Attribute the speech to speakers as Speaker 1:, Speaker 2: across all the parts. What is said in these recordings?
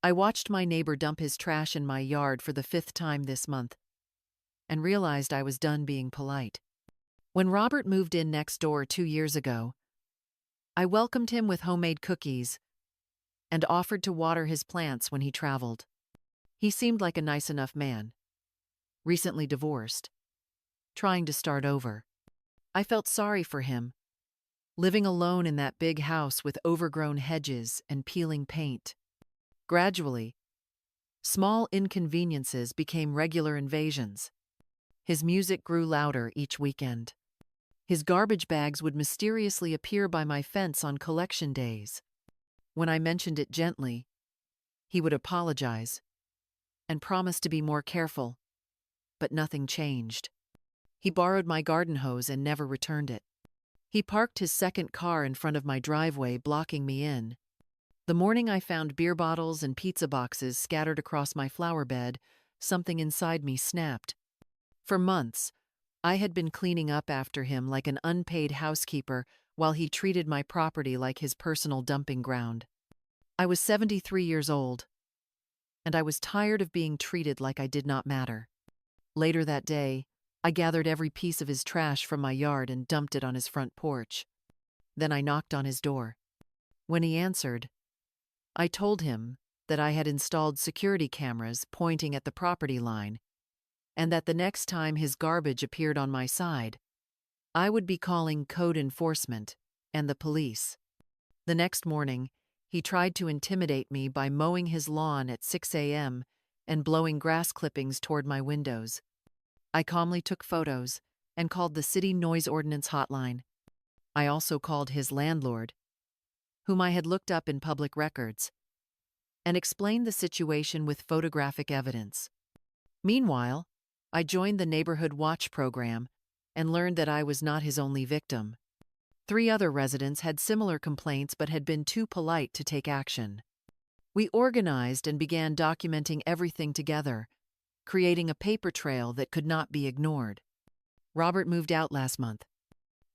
Speaker 1: I watched my neighbor dump his trash in my yard for the fifth time this month and realized I was done being polite. When Robert moved in next door 2 years ago, I welcomed him with homemade cookies and offered to water his plants when he traveled. He seemed like a nice enough man, recently divorced, trying to start over. I felt sorry for him, living alone in that big house with overgrown hedges and peeling paint. Gradually, small inconveniences became regular invasions. His music grew louder each weekend. His garbage bags would mysteriously appear by my fence on collection days. When I mentioned it gently, he would apologize and promise to be more careful, but nothing changed. He borrowed my garden hose and never returned it. He parked his second car in front of my driveway, blocking me in. The morning I found beer bottles and pizza boxes scattered across my flower bed, something inside me snapped. For months, I had been cleaning up after him like an unpaid housekeeper while he treated my property like his personal dumping ground. I was 73 years old, and I was tired of being treated like I did not matter. Later that day, I gathered every piece of his trash from my yard and dumped it on his front porch. Then I knocked on his door. When he answered, I told him that I had installed security cameras pointing at the property line, and that the next time his garbage appeared on my side, I would be calling code enforcement and the police. The next morning, he tried to intimidate me by mowing his lawn at 6 a.m. and blowing grass clippings toward my windows. I calmly took photos and called the city noise ordinance hotline. I also called his landlord, whom I had looked up in public records, and explained the situation with photographic evidence. Meanwhile, I joined the Neighborhood Watch program and learned that I was not his only victim. 3 other residents had similar complaints but had been too polite to take action. We organized and began documenting everything together, creating a paper trail that could not be ignored. Robert moved out last month.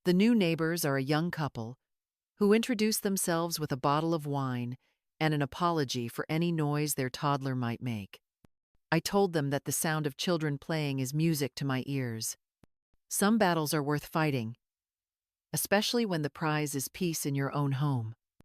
Speaker 1: The new neighbors are a young couple who introduced themselves with a bottle of wine and an apology for any noise their toddler might make. I told them that the sound of children playing is music to my ears. Some battles are worth fighting, especially when the prize is peace in your own home.